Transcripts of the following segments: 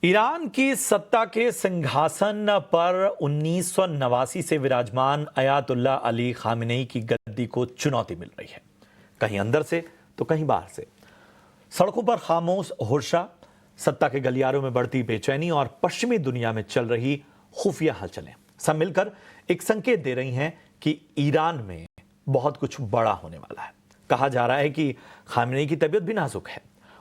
Iran की सत्ता के सिंहासन पर 1989 से विराजमान अयातुल्ला अली खामेनेई की गद्दी को चुनौती मिल रही है, कहीं अंदर से तो कहीं बाहर से। सड़कों पर खामोश हुर्शा, सत्ता के गलियारों में बढ़ती बेचैनी और पश्चिमी दुनिया में चल रही खुफिया हलचलें सब मिलकर एक संकेत दे रही हैं कि ईरान में बहुत कुछ बड़ा होने वाला है। कहा जा रहा है कि खामेनेई की तबीयत भी नाजुक है।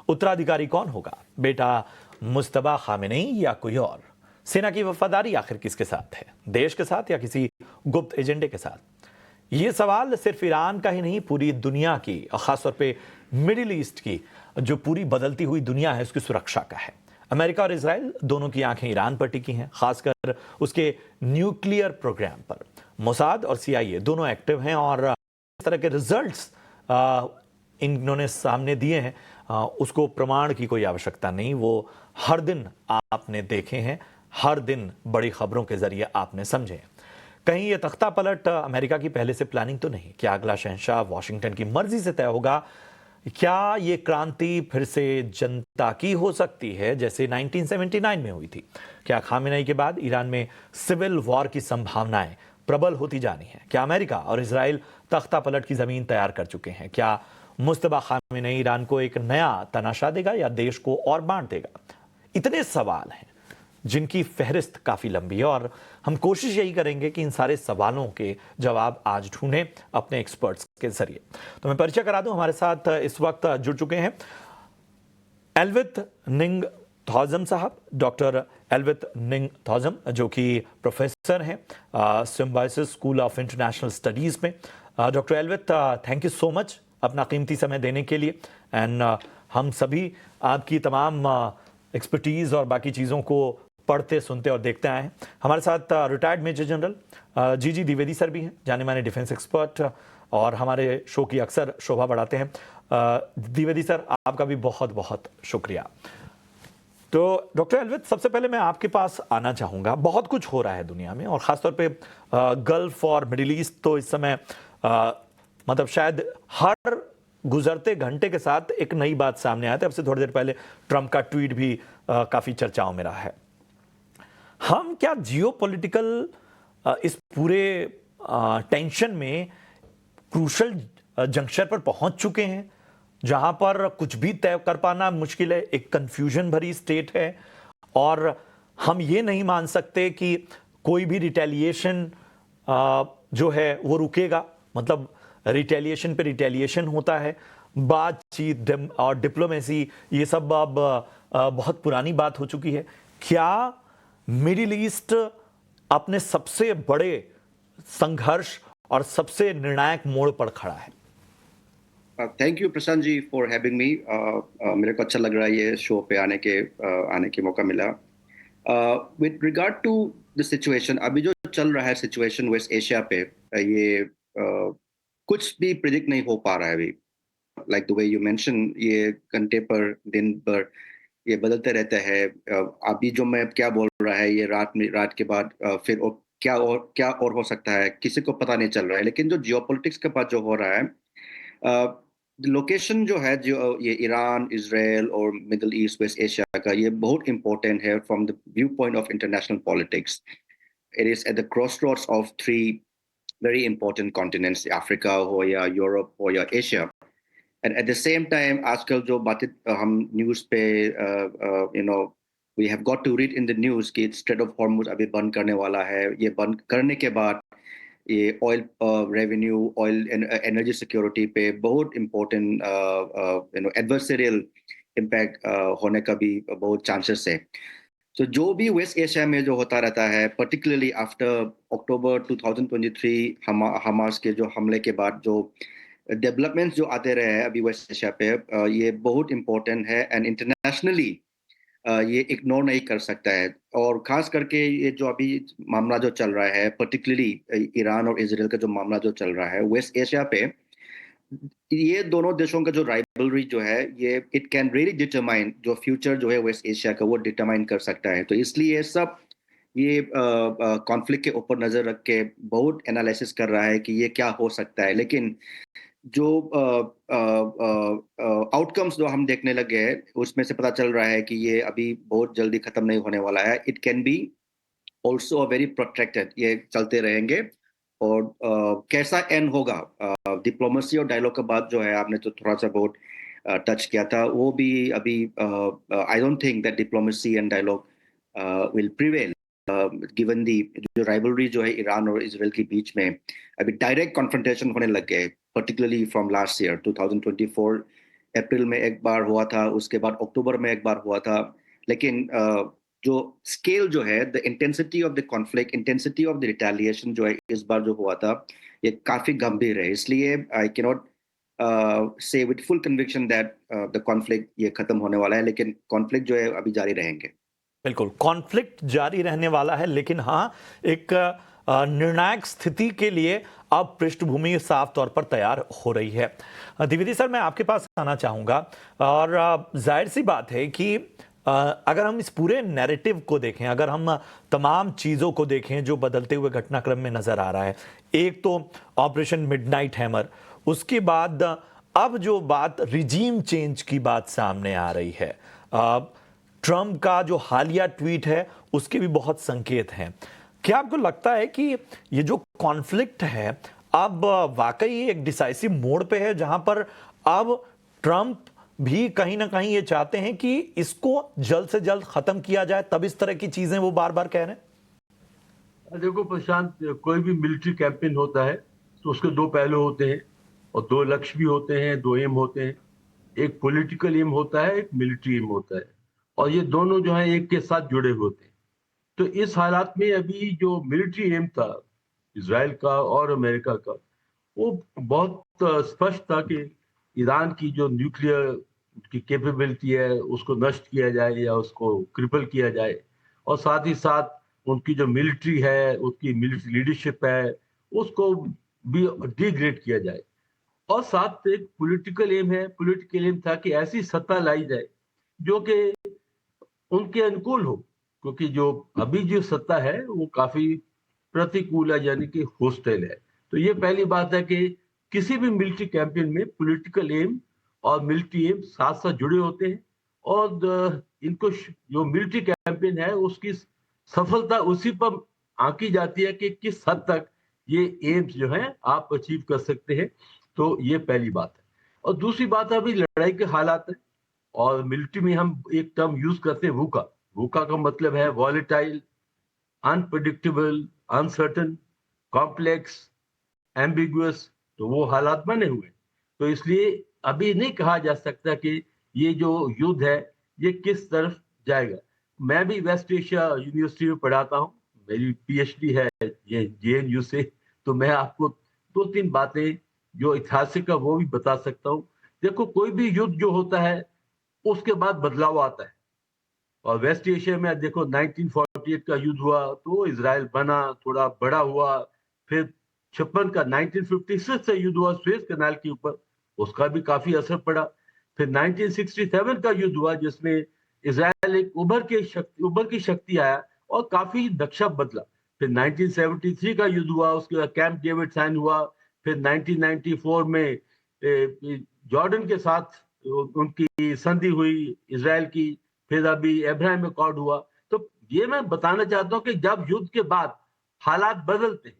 उत्तराधिकारी कौन होगा, बेटा मुस्तबा खामेनेई या कोई और? सेना की वफादारी आखिर किसके साथ है, देश के साथ या किसी गुप्त एजेंडे के साथ? ये सवाल सिर्फ ईरान का ही नहीं, पूरी दुनिया की और खासतौर पे मिडिल ईस्ट की जो पूरी बदलती हुई दुनिया है उसकी सुरक्षा का है। अमेरिका और इजराइल दोनों की आंखें ईरान पर टिकी हैं, खासकर उसके न्यूक्लियर प्रोग्राम पर। मोसाद और सीआईए दोनों एक्टिव हैं और इस तरह के रिजल्ट्स इन्होंने सामने दिए हैं, उसको प्रमाण की कोई आवश्यकता नहीं। वो हर दिन आपने देखे हैं, हर दिन बड़ी खबरों के जरिए आपने समझे। कहीं ये तख्ता पलट अमेरिका की पहले से प्लानिंग तो नहीं? क्या अगला शहंशाह वॉशिंगटन की मर्जी से तय होगा? क्या ये क्रांति फिर से जनता की हो सकती है जैसे 1979 में हुई थी? क्या खामेनेई के बाद ईरान में सिविल वॉर की संभावनाएं प्रबल होती जानी है? क्या अमेरिका और इजराइल तख्ता पलट की जमीन तैयार कर चुके हैं? क्या मुस्तबा खामेनेई ईरान को एक नया तनाशा देगा या देश को और बांट देगा? इतने सवाल हैं जिनकी फहरिस्त काफी लंबी है और हम कोशिश यही करेंगे कि इन सारे सवालों के जवाब आज ढूंढें अपने एक्सपर्ट्स के जरिए। तो मैं परिचय करा दूं, हमारे साथ इस वक्त जुड़ चुके हैं एल्विथ निंग थॉजम साहब, डॉक्टर एल्विथ निंग थॉजम, जो कि प्रोफेसर हैं Symbiosis School of International Studies में। डॉक्टर एल्विथ, थैंक यू सो मच अपना कीमती समय देने के लिए। एंड हम सभी आपकी तमाम एक्सपर्टीज और बाकी चीज़ों को पढ़ते, सुनते और देखते आए हैं। हमारे साथ रिटायर्ड मेजर जनरल जी द्विवेदी सर भी हैं, जाने माने डिफेंस एक्सपर्ट, और हमारे शो की अक्सर शोभा बढ़ाते हैं। द्विवेदी सर, आपका भी बहुत बहुत शुक्रिया। तो डॉक्टर एल्विथ, सबसे पहले मैं आपके पास आना चाहूँगा। बहुत कुछ हो रहा है दुनिया में और ख़ासतौर पे गल्फ और मिडिल ईस्ट तो इस समय मतलब शायद हर गुजरते घंटे के साथ एक नई बात सामने आती है। अब से थोड़ी देर पहले ट्रंप का ट्वीट भी काफ़ी चर्चाओं में रहा है। हम क्या जियोपॉलिटिकल इस पूरे टेंशन में क्रूशल जंक्शन पर पहुंच चुके हैं जहां पर कुछ भी तय कर पाना मुश्किल है, एक कंफ्यूजन भरी स्टेट है और हम ये नहीं मान सकते कि कोई भी रिटेलिएशन जो है वो रुकेगा? मतलब रिटेलिएशन पे रिटेलिएशन होता है, बातचीत और डिप्लोमेसी ये सब अब बहुत पुरानी बात हो चुकी है। क्या मिडिल ईस्ट अपने सबसे बड़े संघर्ष और सबसे निर्णायक मोड़ पर खड़ा है? Thank you Prashant ji for having me. मेरे को अच्छा लग रहा है ये शो पे आने के मौका मिला। With regard to the situation, अभी जो चल रहा है सिचुएशन वेस्ट एशिया पे, ये कुछ भी प्रिडिक्ट नहीं हो पा रहा है अभी। Like the way you mention, ये घंटे पर दिन पर ये बदलते रहते हैं। अभी जो मैं क्या बोल रहा है ये रात के बाद फिर और क्या और हो सकता है किसी को पता नहीं चल रहा है। लेकिन जो जियोपॉलिटिक्स के बाद जो हो रहा है, लोकेशन जो है, जो ये ईरान, इजराइल और मिडिल ईस्ट वेस्ट एशिया का, ये बहुत इंपॉर्टेंट है from the view point of international politics. It is at the crossroads of three very important continents, Africa हो या यूरोप हो या Asia. And at the same time आजकल जो बातें हम न्यूज़ पे we have got to read in the news कि स्ट्रेट ऑफ हॉर्मुज अभी बंद करने वाला है। ये बंद करने के बाद ये oil revenue, oil energy security पे बहुत इम्पोर्टेंट एडवर्सरियल इम्पैक्ट होने का भी बहुत चांसेस है। तो जो भी वेस्ट एशिया में जो होता रहता है, पर्टिकुलरली आफ्टर अक्टूबर 2023 हमास के जो हमले के बाद जो डेवलपमेंट्स जो आते रहे हैं अभी वेस्ट एशिया पे, ये बहुत इम्पोर्टेंट है एंड इंटरनेशनली ये इग्नोर नहीं कर सकता है। और खास करके ये जो अभी मामला जो चल रहा है, पर्टिकुलरली ईरान और इजराइल का जो मामला जो चल रहा है वेस्ट एशिया पे, ये दोनों देशों का जो राइवलरी जो है, ये इट कैन रियली डिटरमाइन जो फ्यूचर जो है वेस्ट एशिया का, वो डिटरमाइन कर सकता है। तो इसलिए सब ये कॉन्फ्लिक्ट के ऊपर नजर रख के बहुत एनालिसिस कर रहा है कि ये क्या हो सकता है। लेकिन जो आउटकम्स जो हम देखने लगे हैं उसमें से पता चल रहा है कि ये अभी बहुत जल्दी खत्म नहीं होने वाला है. It can be also a very protracted, ये चलते रहेंगे. और कैसा एंड होगा, डिप्लोमेसी और डायलॉग के बाद जो है, आपने तो थोड़ा सा बहुत टच किया था, वो भी अभी I don't think that diplomacy and dialogue will prevail, given the जो राइवलरी जो है ईरान और इसराइल के बीच में. अभी डायरेक्ट कॉन्फ्रंटेशन होने लग गए, पर्टिकुलरली फ्रॉम लास्ट ईयर 2024. अप्रैल में एक बार हुआ था, उसके बाद अक्टूबर में एक बार हुआ था. लेकिन जो स्केल जो है, the intensity of the conflict, intensity of the retaliation जो है इस बार जो हुआ था, ये काफी गंभीर है. इसलिए आई कैन नॉट से with full conviction that the conflict ये खत्म होने वाला है, लेकिन कॉन्फ्लिक्ट जो है अभी जारी रहेंगे. बिल्कुल, कॉन्फ्लिक्ट जारी रहने वाला है, लेकिन हाँ, एक निर्णायक स्थिति के लिए अब पृष्ठभूमि साफ तौर पर तैयार हो रही है. द्विवेदी सर, मैं आपके पास आना चाहूंगा, और जाहिर सी बात है कि अगर हम इस पूरे नैरेटिव को देखें, अगर हम तमाम चीज़ों को देखें जो बदलते हुए घटनाक्रम में नजर आ रहा है, एक तो ऑपरेशन मिडनाइट हैमर, उसके बाद अब जो बात रिजीम चेंज की बात सामने आ रही है, ट्रंप का जो हालिया ट्वीट है उसके भी बहुत संकेत हैं. क्या आपको लगता है कि ये जो कॉन्फ्लिक्ट है अब वाकई एक डिसाइसिव मोड़ पे है, जहां पर अब ट्रंप भी कहीं ना कहीं ये चाहते हैं कि इसको जल्द से जल्द खत्म किया जाए, तब इस तरह की चीजें वो बार बार कह रहे हैं? देखो प्रशांत, कोई भी मिलिट्री कैंपेन होता है तो उसके दो पहलू होते हैं और दो लक्ष्य भी होते हैं, दो एम होते हैं. एक पॉलिटिकल एम होता है, एक मिलिट्री एम होता है, और ये दोनों जो है एक के साथ जुड़े होते हैं. तो इस हालात में अभी जो मिलिट्री एम था इसराइल का और अमेरिका का, वो बहुत स्पष्ट था कि ईरान की जो न्यूक्लियर की कैपेबिलिटी है उसको नष्ट किया जाए या उसको क्रिपल किया जाए, और साथ ही साथ उनकी जो मिलिट्री है, उसकी मिलिट्री लीडरशिप है, उसको भी डिग्रेड किया जाए. और साथ एक पॉलिटिकल एम है, पॉलिटिकल एम था कि ऐसी सत्ता लाई जाए जो कि उनके अनुकूल हो, क्योंकि जो अभी जो सत्ता है वो काफी प्रतिकूल है, यानी कि होस्टाइल है. तो ये पहली बात है कि किसी भी मिलिट्री कैंपेन में पॉलिटिकल एम और मिलिट्री एम साथ साथ जुड़े होते हैं, और इनको जो मिलिट्री कैंपेन है उसकी सफलता उसी पर आंकी जाती है कि किस हद तक ये एम्स जो है आप अचीव कर सकते हैं. तो ये पहली बात है. और दूसरी बात है अभी लड़ाई के हालात है, और मिलिट्री में हम एक टर्म यूज करते हैं वूका. वूका का मतलब है volatile, unpredictable, uncertain, complex, ambiguous. तो वो हालात बने हुए. तो इसलिए अभी नहीं कहा जा सकता कि ये जो युद्ध है ये किस तरफ जाएगा. मैं भी वेस्ट एशिया यूनिवर्सिटी में पढ़ाता हूँ, मेरी पीएचडी है ये जेएनयू से. तो मैं आपको दो तीन बातें जो ऐतिहासिक का वो भी बता सकता हूँ. देखो, कोई भी युद्ध जो होता है उसके बाद बदलाव आता है. और वेस्ट एशिया में देखो 1948 का युद्ध हुआ तो इजराइल बना, थोड़ा बड़ा हुआ. फिर 56 का 1956 से युद्ध हुआ सुएज कनाल के ऊपर, उसका भी काफी असर पड़ा. फिर 1967 का युद्ध हुआ जिसमें इजराइल एक उभर की शक्ति आया और काफी नक्शा बदला. फिर 1973 का युद्ध हुआ, उसके बाद कैंप डेविड साइन हुआ. फिर 1994 में जॉर्डन के साथ उनकी संधि हुई इजराइल की. फिर अभी अब्राहम अकॉर्ड हुआ. तो ये मैं बताना चाहता हूँ कि जब युद्ध के बाद हालात बदलते हैं,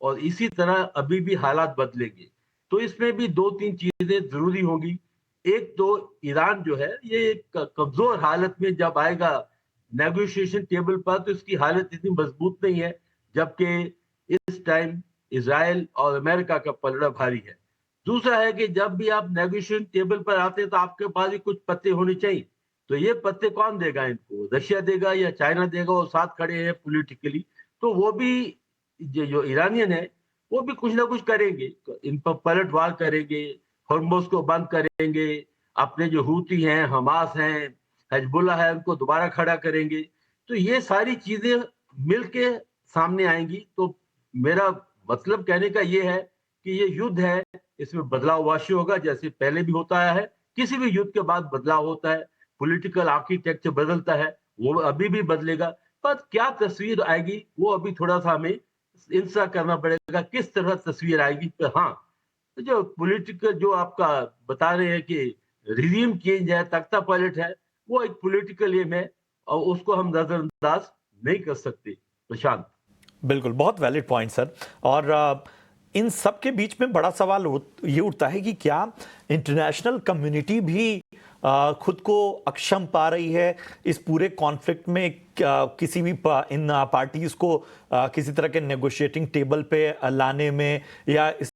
और इसी तरह अभी भी हालात बदलेंगे, तो इसमें भी दो तीन चीजें जरूरी होंगी. एक तो ईरान जो है ये एक कमजोर हालत में जब आएगा नेगोशिएशन टेबल पर, तो इसकी हालत इतनी मजबूत नहीं है, जबकि इस टाइम इजराइल और अमेरिका का पलड़ा भारी है. दूसरा है कि जब भी आप नेगोशिएशन टेबल पर आते हैं तो आपके पास भी कुछ पत्ते होने चाहिए. तो ये पत्ते कौन देगा इनको? रशिया देगा या चाइना देगा? वो साथ खड़े हैं पॉलिटिकली. तो वो भी जो ईरानियन है वो भी कुछ ना कुछ करेंगे, इन पर पलटवार करेंगे, हॉर्मोज को बंद करेंगे, अपने जो हूती हैं, हमास हैं, हिजबुल्लाह है, उनको दोबारा खड़ा करेंगे. तो ये सारी चीजें मिलके सामने आएंगी. तो मेरा मतलब कहने का ये है कि ये युद्ध है, इसमें बदलाव अवश्य होगा, जैसे पहले भी होता आया है. किसी भी युद्ध के बाद बदलाव होता है, पॉलिटिकल आर्किटेक्चर बदलता है, वो अभी भी बदलेगा. पर क्या तस्वीर आएगी वो अभी थोड़ा सा हमें इंतजार करना पड़ेगा, किस तरह तस्वीर आएगी. पर हाँ, तो जो पॉलिटिकल जो आपका बता रहे हैं कि रिजीम चेंज है, तख्ता पलट है, वो एक पॉलिटिकल एम है और उसको हम नजरअंदाज नहीं कर सकते प्रशांत। बिल्कुल, बहुत वैलिड पॉइंट सर। और इन सब के बीच में बड़ा सवाल ये उठता है कि क्या इंटरनेशनल कम्युनिटी भी खुद को अक्षम पा रही है इस पूरे कॉन्फ्लिक्ट में, किसी भी इन पार्टीज को किसी तरह के नेगोशिएटिंग टेबल पे लाने में, या इस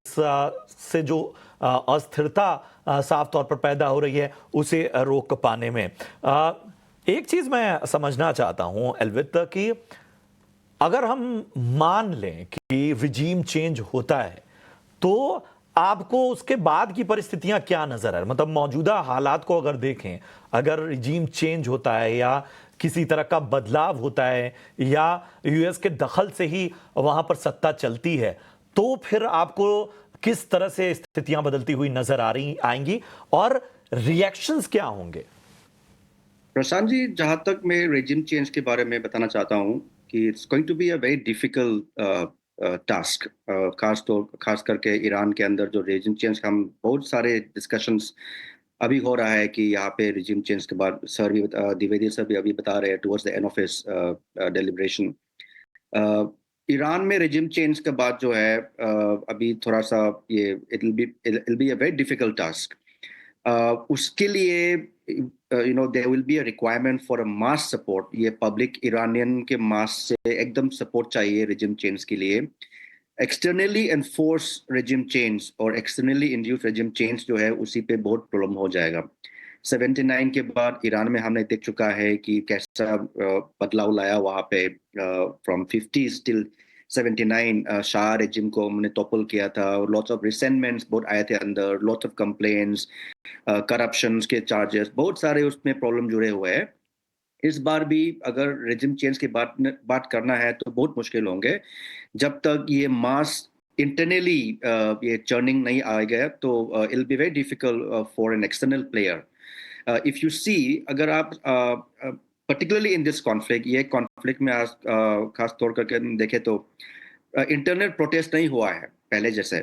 से जो अस्थिरता साफ तौर पर पैदा हो रही है उसे रोक पाने में। एक चीज मैं समझना चाहता हूं एल्वित, कि अगर हम मान लें कि रिजीम चेंज होता है तो आपको उसके बाद की परिस्थितियां क्या नजर है? मतलब मौजूदा हालात को अगर देखें, अगर रिजीम चेंज होता है या किसी तरह का बदलाव होता है या यूएस के दखल से ही वहां पर सत्ता चलती है, तो फिर आपको किस तरह से स्थितियां बदलती हुई नजर आएंगी और रिएक्शंस क्या होंगे? प्रशांत जी, जहां तक मैं रेजिम चेंज के बारे में बताना चाहता हूं कि it's going to be a very difficult task, खास करके ईरान के अंदर जो रेजिम चेंज का हम बहुत सारे डिस्कशंस अभी हो रहा है कि यहाँ पे रेजिम चेंज के बाद सर भी द्विवेदी सर भी अभी बता रहे हैं towards the end of his deliberation. Iran में रेजिम चेंज के बाद जो है अभी थोड़ा सा ये it will be a very difficult task. उसके लिए there will be a requirement for a mass support. ये पब्लिक ईरानियन के मास से एकदम सपोर्ट चाहिए रेजिम चेंज के लिए। एक्सटर्नली एनफोर्स रेजिम चेंज और एक्सटर्नली इंड्यूस रेजिम चेंज जो है उसी पे बहुत प्रॉब्लम हो जाएगा। 79 के बाद ईरान में हमने देख चुका है कि कैसा बदलाव लाया वहाँ पे, फ्रॉम 50 टिल 79 शाह रेजिम को हमने टॉपल किया था। लॉट्स ऑफ रिसेंटमेंट्स बहुत आए थे अंदर, लॉट्स ऑफ कंप्लेंट्स, करप्शन के चार्जेस, बहुत सारे उसमें प्रॉब्लम जुड़े हुए हैं। इस बार भी अगर रेजिम चेंज की बात करना है तो बहुत मुश्किल होंगे जब तक ये मास इंटरनली ये चर्निंग नहीं आ गया। तो it will be very difficult for an external player. If you see, अगर आप पर्टिकुलरली इन दिस कॉन्फ्लिक्ट, ये कॉन्फ्लिक्ट में आज खास तौर करके देखें तो इंटरनल प्रोटेस्ट नहीं हुआ है पहले जैसे।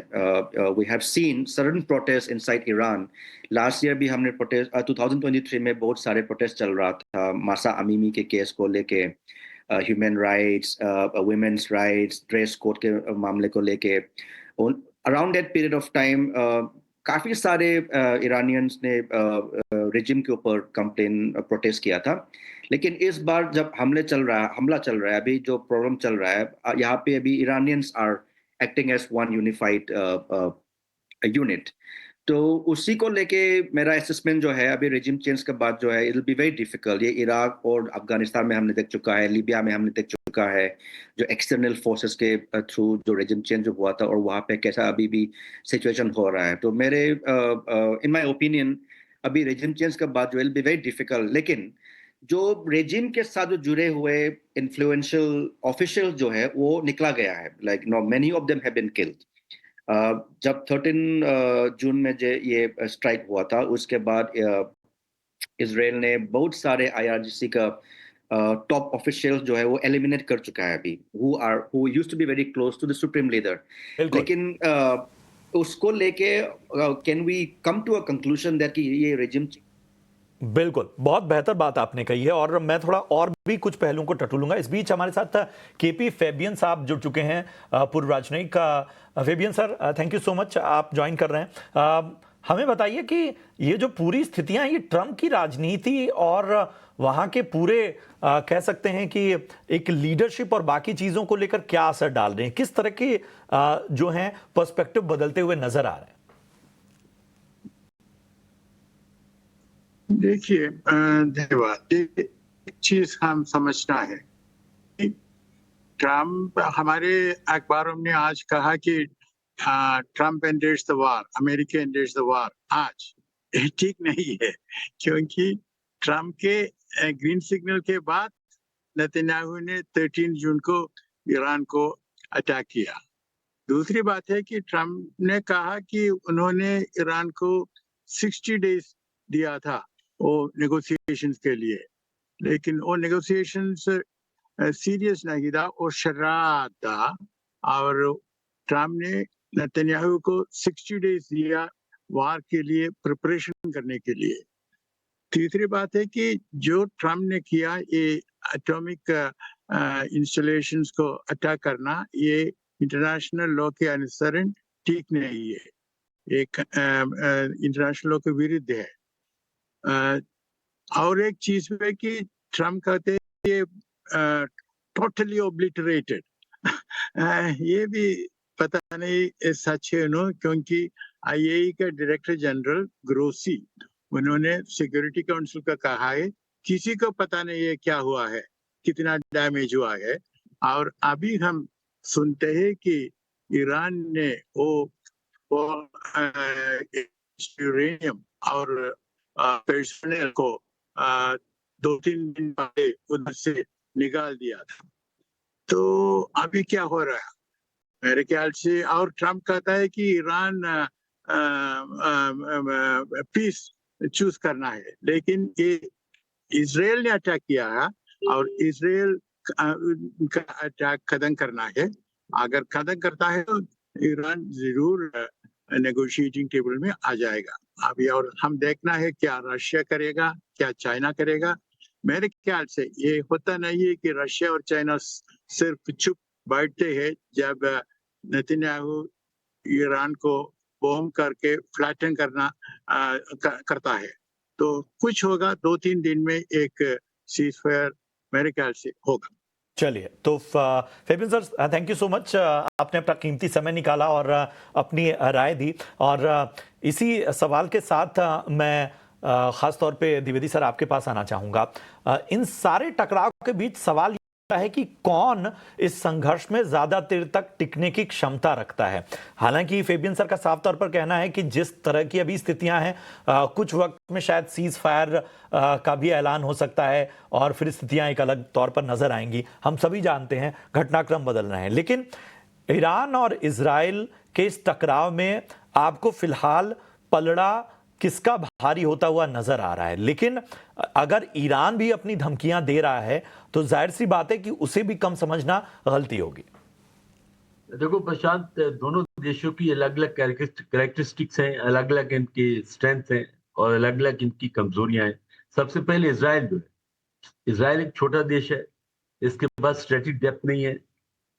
We have seen sudden protest inside Iran. Last year भी हमने प्रोटेस्ट 2023 में बहुत सारे प्रोटेस्ट चल रहा था मासा अमीमी के केस को लेके, human rights, women's rights, dress code के मामले को लेके। Around that period of time काफी सारे ईरानियंस ने रेजिम के ऊपर कंप्लेन प्रोटेस्ट किया था। लेकिन इस बार जब हमला चल रहा है, अभी जो प्रॉब्लम चल रहा है यहाँ पे, अभी Iranians are acting as one unified unit. तो उसी को लेके मेरा असेसमेंट जो है अभी रेजिम चेंज के बाद जो है it will be very difficult. ये इराक और अफगानिस्तान में हमने देख चुका है, लीबिया में हमने देख चुका है, जो एक्सटर्नल फोर्सेस के थ्रू जो रेजिम चेंज हुआ था और वहाँ पे कैसा अभी भी सिचुएशन हो रहा है। तो मेरे इन माय ओपिनियन अभी रेजिम चेंज के बाद जो विल बी वेरी डिफिकल्ट। लेकिन जो रेजिम के साथ जो जुड़े हुए इन्फ्लुएंशियल ऑफिशियल जो है वो निकला गया है, like no many of them have been killed. जब 13 जून में ये स्ट्राइक हुआ था उसके बाद इसराइल ने बहुत सारे आईआरजीसी का टॉप ऑफिशियल्स जो है वो एलिमिनेट कर चुका है अभी, who used to be very close to the supreme leader. बिल्कुल लेकिन उसको लेके can we come to a conclusion that कि ये रेजिम। बिल्कुल, बहुत बेहतर बात आपने कही है और मैं थोड़ा और भी कुछ पहलुओं को टटोलूंगा। इस बीच हमारे साथ केपी फैबियन साहब जुड़ चुके हैं, पूर्व राजनयिक। Fabian sir, thank you so much, आप ज्वाइन कर रहे हैं। हमें बताइए कि ये जो पूरी स्थितियां, ये ट्रंप की राजनीति और वहां के पूरे कह सकते हैं कि एक लीडरशिप और बाकी चीजों को लेकर क्या असर डाल रहे हैं, किस तरह के जो हैं पर्सपेक्टिव बदलते हुए नजर आ रहे हैं? देखिए धन्यवाद। एक चीज हम समझना है, ट्रम्प, हमारे अखबारों ने आज कहा कि Trump endeds the war, America endeds the war. आज ये ठीक नहीं है, क्योंकि ट्रम्प के ग्रीन सिग्नल के बाद नेतन्याहू ने 13 जून को ईरान को अटैक किया। दूसरी बात है कि ट्रम्प ने कहा कि उन्होंने ईरान को 60 डेज दिया था वो नेगोशिएशंस के लिए, लेकिन वो नेगोशिएशंस सीरियस नहीं था, वो शरारत था। और ट्रम्प ने नेतन्याहू को 60 डेज दिया वार के लिए प्रिपरेशन करने के लिए। तीसरी बात है कि जो ट्रम्प ने किया ये एटॉमिक इंस्टॉलेशंस को अटैक करना, ये इंटरनेशनल लॉ के अनुसार ठीक नहीं है, एक इंटरनेशनल लॉ के विरुद्ध है। और एक चीज है कि ट्रम्प कहते हैं ये टोटली ओब्लिटरेटेड ये भी पता नहीं सच है नो, क्योंकि आईएई का डायरेक्टर जनरल ग्रोसी उन्होंने सिक्योरिटी काउंसिल का कहा है किसी को पता नहीं है क्या हुआ है, कितना डैमेज हुआ है। और अभी हम सुनते हैं कि ईरान ने वो यूरेनियम और पेट्रोलियम को 2-3 दिन पहले उधर से निकाल दिया था। तो अभी क्या हो रहा है मेरे ख्याल से, और ट्रम्प कहता है कि ईरान पीस चूज करना है, लेकिन ये इजराइल ने अटैक किया है और इजराइल का अटैक खत्म करना है। अगर खत्म करता है तो ईरान जरूर नेगोशिएटिंग टेबल में आ जाएगा। अभी और हम देखना है क्या रशिया करेगा, क्या चाइना करेगा। मेरे ख्याल से ये होता नहीं है कि रशिया और चाइना सिर्फ चुप बैठते हैं जब नेतन्याहू ईरान को बॉम्ब करके फ्लैटन करता है, तो कुछ होगा 2-3 दिन में एक सीजफायर मेरे ख्याल से होगा। चलिए, तो Fabian sir, thank you so much, आपने अपना कीमती समय निकाला और अपनी राय दी। और इसी सवाल के साथ मैं खास तौर पे द्विवेदी सर आपके पास आना चाहूंगा। इन सारे टकराव के बीच सवाल है कि कौन इस संघर्ष में ज्यादा देर तक टिकने की क्षमता रखता है। हालांकि फेबियन सर का साफ तौर पर कहना है कि जिस तरह की अभी स्थितियां हैं, कुछ वक्त में शायद सीज फायर का भी ऐलान हो सकता है और फिर स्थितियां एक अलग तौर पर नजर आएंगी। हम सभी जानते हैं घटनाक्रम बदल रहे हैं, लेकिन ईरान और इजराइल के इस टकराव में आपको फिलहाल पलड़ा किसका भारी होता हुआ नजर आ रहा है? लेकिन अगर ईरान भी अपनी धमकियां दे रहा है तो जाहिर सी बात है कि उसे भी कम समझना गलती होगी। देखो प्रशांत, दोनों देशों की अलग अलग कैरेक्टरिस्टिक्स हैं, अलग अलग इनकी स्ट्रेंथ हैं और अलग अलग इनकी कमजोरियां हैं। सबसे पहले इसराइल जो है, इसराइल एक छोटा देश है, इसके पास स्ट्रेटेजिक डेप्थ नहीं है,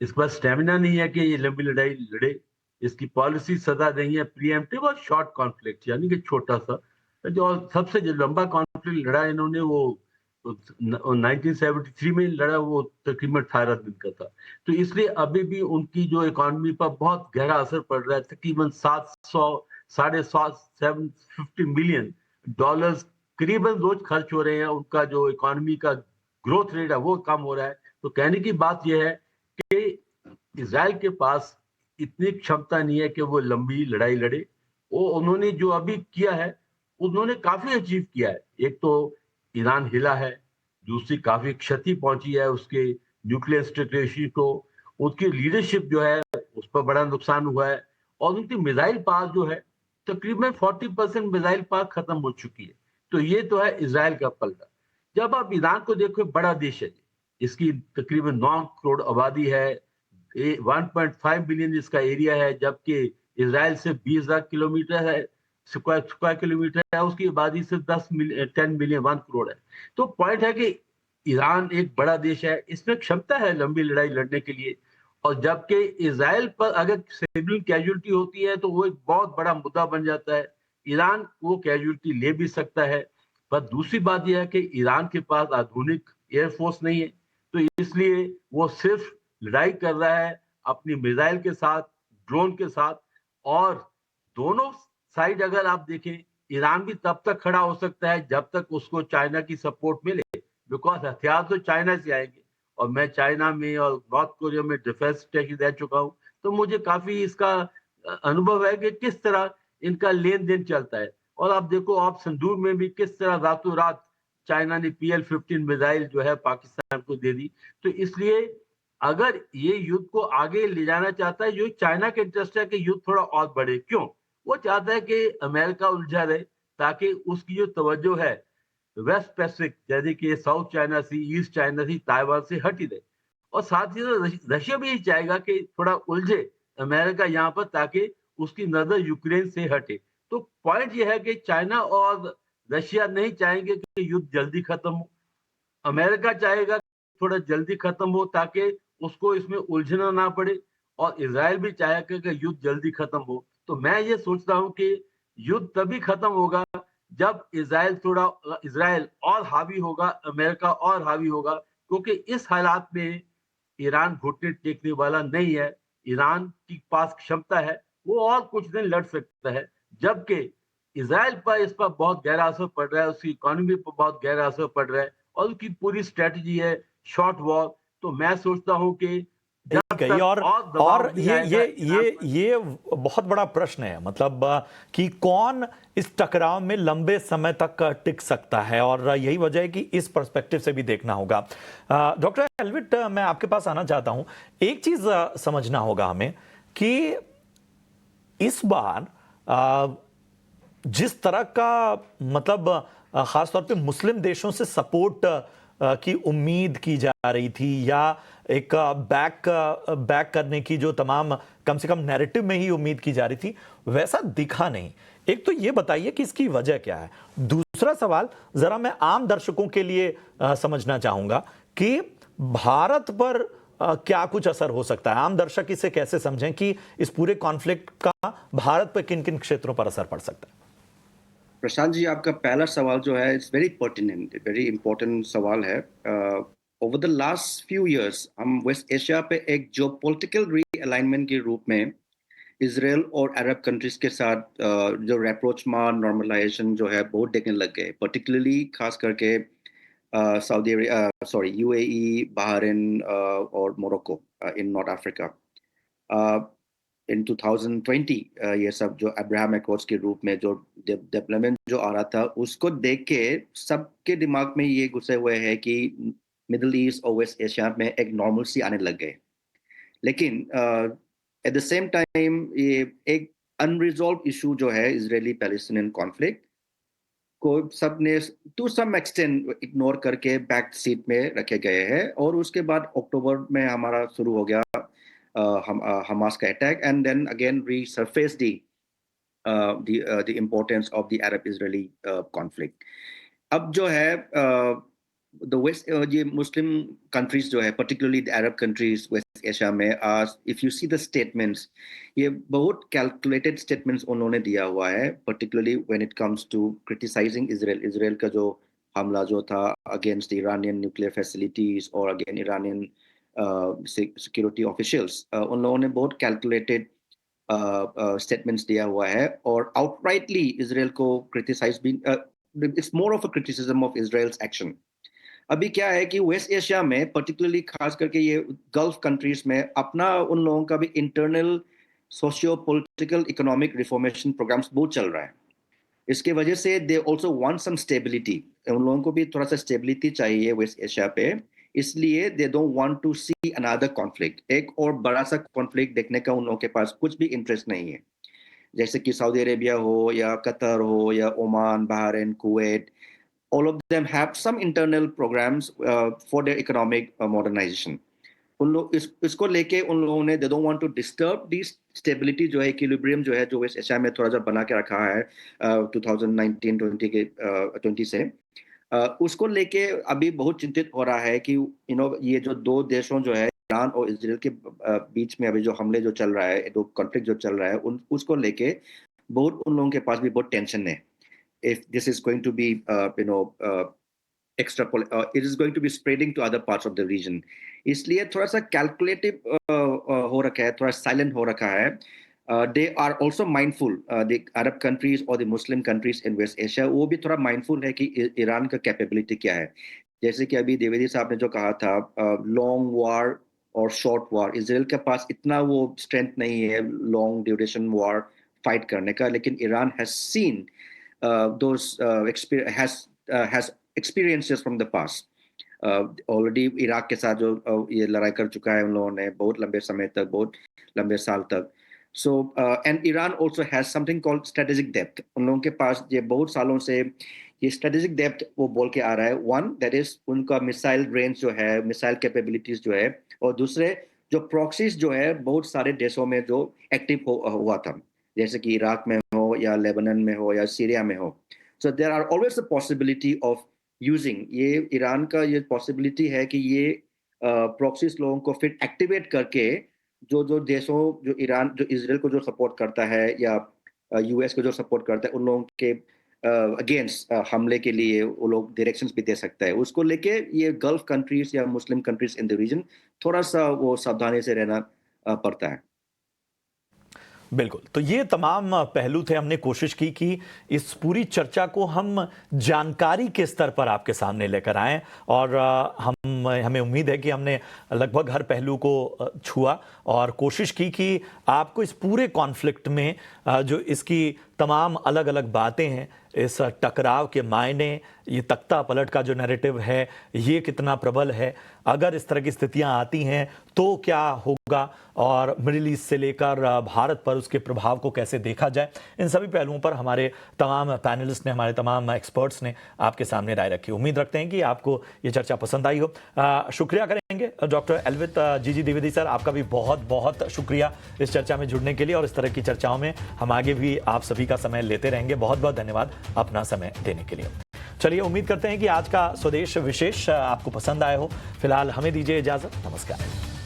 इसके पास स्टेमिना नहीं है कि ये लंबी लड़ाई लड़े। इसकी पॉलिसी सदा नहीं है प्रीएम्प्टिव और शॉर्ट कॉन्फ्लिक्ट, यानी कि छोटा सा। जो सबसे जो लंबा कॉन्फ्लिक्ट लड़ा इन्होंने वो 1973 में लड़ा, वो तकरीबन 18 दिन का था। तो इसलिए अभी भी उनकी जो इकोनॉमी पर बहुत गहरा असर पड़ रहा है। तकरीबन 750 मिलियन डॉलर्स करीबन रोज खर्च हो रहे हैं। उनका जो इकोनॉमी का ग्रोथ रेट है वो कम हो रहा है। तो कहने की बात यह है कि इजराइल के पास इतनी क्षमता नहीं है कि वो लंबी लड़ाई लड़े। वो उन्होंने जो अभी किया है उन्होंने काफी अचीव किया है। एक तो ईरान हिला है, दूसरी काफी क्षति पहुंची है उसके न्यूक्लियर स्ट्रेटेजी को, उसकी लीडरशिप जो है उस पर बड़ा नुकसान हुआ है, और उनकी मिसाइल पावर जो है तकरीबन 40% मिसाइल पावर खत्म हो चुकी है। तो ये तो है इजराइल का पलड़ा। जब आप ईरान को देखो, बड़ा देश है, इसकी तकरीबन 9 करोड़ आबादी है, 1.5 बिलियन इसका एरिया है, जबकि इजराइल से 20,000 किलोमीटर है, स्क्वायर किलोमीटर है, उसकी आबादी से 10 मिलियन 1 करोड़ है। तो पॉइंट है कि ईरान एक बड़ा देश है, इसमें क्षमता है लंबी लड़ाई लड़ने के लिए। और जबकि इजराइल पर अगर सिविल कैजुअलिटी होती है तो वो एक बहुत बड़ा मुद्दा बन जाता है। ईरान वो कैजुअलिटी ले भी सकता है, पर दूसरी बात यह है कि ईरान के पास आधुनिक एयरफोर्स नहीं है, तो इसलिए वो सिर्फ लड़ाई कर रहा है अपनी मिसाइल के साथ, ड्रोन के साथ। और दोनों साइड अगर आप देखें, ईरान भी तब तक खड़ा हो सकता है जब तक उसको चाइना की सपोर्ट मिले, बिकॉज हथियार तो चाइना से आएंगे। और मैं चाइना में और नॉर्थ कोरिया में डिफेंस टेक रह चुका हूं, तो मुझे काफी इसका अनुभव है कि किस तरह इनका लेन देन चलता है। और आप देखो, आप संदूर में भी किस तरह रातों रात चाइना ने PL-15 मिसाइल जो है पाकिस्तान को दे दी। तो इसलिए अगर ये युद्ध को आगे ले जाना चाहता है, जो चाइना के इंटरेस्ट है कि युद्ध थोड़ा और बढ़े। क्यों? वो चाहता है कि अमेरिका उलझा रहे, ताकि उसकी जो तवज्जो है वेस्ट पैसिफिक, जैसे कि साउथ चाइना सी, ईस्ट चाइना सी, ताइवान से हटी रहे। और साथ ही रशिया भी चाहेगा कि थोड़ा उलझे, अमेरिका यहाँ पर, ताकि उसकी नजर यूक्रेन से हटे। तो पॉइंट ये है कि चाइना और रशिया नहीं चाहेंगे कि युद्ध जल्दी खत्म हो। अमेरिका चाहेगा थोड़ा जल्दी खत्म हो ताकि उसको इसमें उलझना ना पड़े, और इजराइल भी चाहेगा कि युद्ध जल्दी खत्म हो। तो मैं ये सोचता हूँ कि युद्ध तभी खत्म होगा जब इजराइल और हावी होगा, अमेरिका और हावी होगा, क्योंकि इस हालात में ईरान घुटने टेकने वाला नहीं है। ईरान के पास क्षमता है, वो और कुछ दिन लड़ सकता है, जबकि इजराइल पर इस पर बहुत गहरा असर पड़ रहा है, उसकी इकोनॉमी पर बहुत गहरा असर पड़ रहा है, और उसकी पूरी स्ट्रेटजी है शॉर्ट वॉर। तो मैं सोचता हूँ कि जब कही तक और दबाव और नहीं ये आएगा ये ईरान ये पर। ये बहुत बड़ा प्रश्न है, मतलब कि कौन इस टकराव में लंबे समय तक टिक सकता है, और यही वजह है कि इस पर्सपेक्टिव से भी देखना होगा। डॉक्टर हेल्विट, मैं आपके पास आना चाहता हूं। एक चीज समझना होगा हमें कि इस बार जिस तरह का, मतलब खासतौर पे मुस्लिम देशों से सपोर्ट की उम्मीद की जा रही थी, या एक बैक करने की जो तमाम कम से कम नैरेटिव में ही उम्मीद की जा रही थी, वैसा दिखा नहीं। एक तो ये बताइए कि इसकी वजह क्या है। दूसरा सवाल जरा मैं आम दर्शकों के लिए समझना चाहूंगा कि भारत पर क्या कुछ असर हो सकता है। आम दर्शक इसे कैसे समझें कि इस पूरे कॉन्फ्लिक्ट का भारत पर किन किन क्षेत्रों पर असर पड़ सकता है। प्रशांत जी, आपका पहला सवाल जो है it's very pertinent, very important सवाल है। Over the last few years हम वेस्ट एशिया पे एक जो पॉलिटिकल रीअलाइनमेंट के रूप में इसराइल और अरब कंट्रीज के साथ जो रेप्रोचमा नॉर्मलाइजेशन जो है बहुत देखने लग गए, पर्टिकुलरली खास करके Saudi Arabia, sorry UAE, Bahrain और मोरक्को इन नॉर्थ अफ्रीका। इन 2020 ये सब जो अब्राहम एकॉर्ड्स के रूप में जो डेवलपमेंट जो आ रहा था, उसको देख के सबके दिमाग में ये घुसे हुए है कि मिडिल ईस्ट और वेस्ट एशिया में एक नॉर्मलसी आने लग गए। लेकिन एट द सेम टाइम ये एक अनरिजॉल्व इशू जो है इजरायली पैलेस्टीनियन कॉन्फ्लिक्ट को सबने टू सम एक्सटेंट इग्नोर करके बैक सीट में रखे गए हैं। और उसके बाद अक्टूबर में हमारा शुरू हो गया हमास का attack, and then again resurfaced the importance of the Arab-Israeli conflict. अब जो है द वेस्ट ये मुस्लिम कंट्रीज जो है, particularly the Arab countries West Asia में, if you see the statements, ये बहुत कैलकुलेटेड स्टेटमेंट्स उन्होंने दिया हुआ है, particularly when it comes to criticising Israel. Israel का जो हमला जो था अगेंस्ट इरानियन न्यूक्लियर फैसिलिटीज और अगेन इरानियन सिक्योरिटी ऑफिशियल्स, उन लोगों ने बहुत कैलकुलेटेड स्टेटमेंट्स दिया हुआ है और आउटराइटली इजराइल को क्रिटिसाइज भी, it's more of a criticism of Israel's action. अभी क्या है कि वेस्ट एशिया में पर्टिकुलरली खास करके ये गल्फ कंट्रीज में अपना उन लोगों का भी internal socio political economic reformation programs बहुत चल रहा है। इसके वजह से they also want some stability, उन लोगों को भी थोड़ा सा स्टेबिलिटी चाहिए वेस्ट एशिया पे, इसलिए they don't want to see another conflict, एक और बड़ा सा कॉन्फ्लिक्ट देखने का उन लोगों के पास कुछ भी इंटरेस्ट नहीं है। जैसे कि सऊदी अरेबिया हो या कतर हो या Oman, Bahrain, Kuwait, all of them have some internal programs for their economic modernization. उन लोग इसको लेके उन लोगों ने, they don't want to disturb this stability जो है, इक्विलिब्रियम जो है, जो वेस्ट एशिया में थोड़ा सा बना के रखा है 2019-20 के 20 से, उसको लेके अभी बहुत चिंतित हो रहा है कि ये जो दो देशों जो है ईरान और इजराइल के बीच में अभी जो हमले जो चल रहा है, जो कॉन्फ्लिक्ट जो चल रहा है, उसको लेके बहुत उन लोगों के पास भी बहुत टेंशन है। If this is going to be it is going to be spreading to other parts of the region, इसलिए थोड़ा सा कैलकुलेटिव हो रखा है, थोड़ा साइलेंट हो रखा है। they are also mindful, the Arab countries or the Muslim countries in West Asia, वो भी थोड़ा mindful है कि ईरान का कैपेबिलिटी क्या है। जैसे कि अभी द्विवेदी साहब ने जो कहा था, लॉन्ग वॉर और शॉर्ट वॉर, इजराइल के पास इतना वो स्ट्रेंथ नहीं है लॉन्ग ड्यूरेशन वॉर फाइट करने का, लेकिन Iran has seen those has experiences from the past. Already Iraq के साथ जो ये लड़ाई कर चुका है उन लोगों ने बहुत लंबे समय तक, बहुत लंबे साल तक। So and Iran also has something called strategic depth. उन लोगों के पास ये बहुत सालों से ये strategic depth वो बोल के आ रहा है। One, that is उनका मिसाइल रेंज जो है, मिसाइल कैपेबिलिटीज जो है, और दूसरे जो प्रॉक्सीज जो है बहुत सारे देशों में जो एक्टिव हुआ था, जैसे कि इराक में हो या लेबनान में हो या सीरिया में हो। So there are always the possibility of using, ये ईरान का ये पॉसिबिलिटी है कि ये प्रॉक्सीज लोगों को फिर एक्टिवेट करके जो जो देशों जो ईरान जो इजराइल को जो सपोर्ट करता है या यूएस को जो सपोर्ट करता है उन लोगों के अगेंस्ट हमले के लिए वो लोग डायरेक्शंस भी दे सकता है। उसको लेके ये गल्फ कंट्रीज या Muslim countries in the region थोड़ा सा वो सावधानी से रहना पड़ता है। बिल्कुल, तो ये तमाम पहलू थे। हमने कोशिश की कि इस पूरी चर्चा को हम जानकारी के स्तर पर आपके सामने लेकर आएं और हमें उम्मीद है कि हमने लगभग हर पहलू को छुआ और कोशिश की कि आपको इस पूरे कॉन्फ्लिक्ट में जो इसकी तमाम अलग अलग बातें हैं, इस टकराव के मायने, ये तख्ता पलट का जो नैरेटिव है ये कितना प्रबल है, अगर इस तरह की स्थितियां आती हैं तो क्या होगा और मिडिल ईस्ट से लेकर भारत पर उसके प्रभाव को कैसे देखा जाए, इन सभी पहलुओं पर हमारे तमाम पैनलिस्ट ने, हमारे तमाम एक्सपर्ट्स ने आपके सामने राय रखी। उम्मीद रखते हैं कि आपको ये चर्चा पसंद आई हो। शुक्रिया करेंगे डॉक्टर एल्वित जीजी द्विवेदी सर, आपका भी बहुत बहुत शुक्रिया इस चर्चा में जुड़ने के लिए और इस तरह की चर्चाओं में हम आगे भी आप सभी का समय लेते रहेंगे। बहुत बहुत धन्यवाद अपना समय देने के लिए। चलिए, उम्मीद करते हैं कि आज का स्वदेश विशेष आपको पसंद आया हो। फिलहाल हमें दीजिए इजाजत। नमस्कार।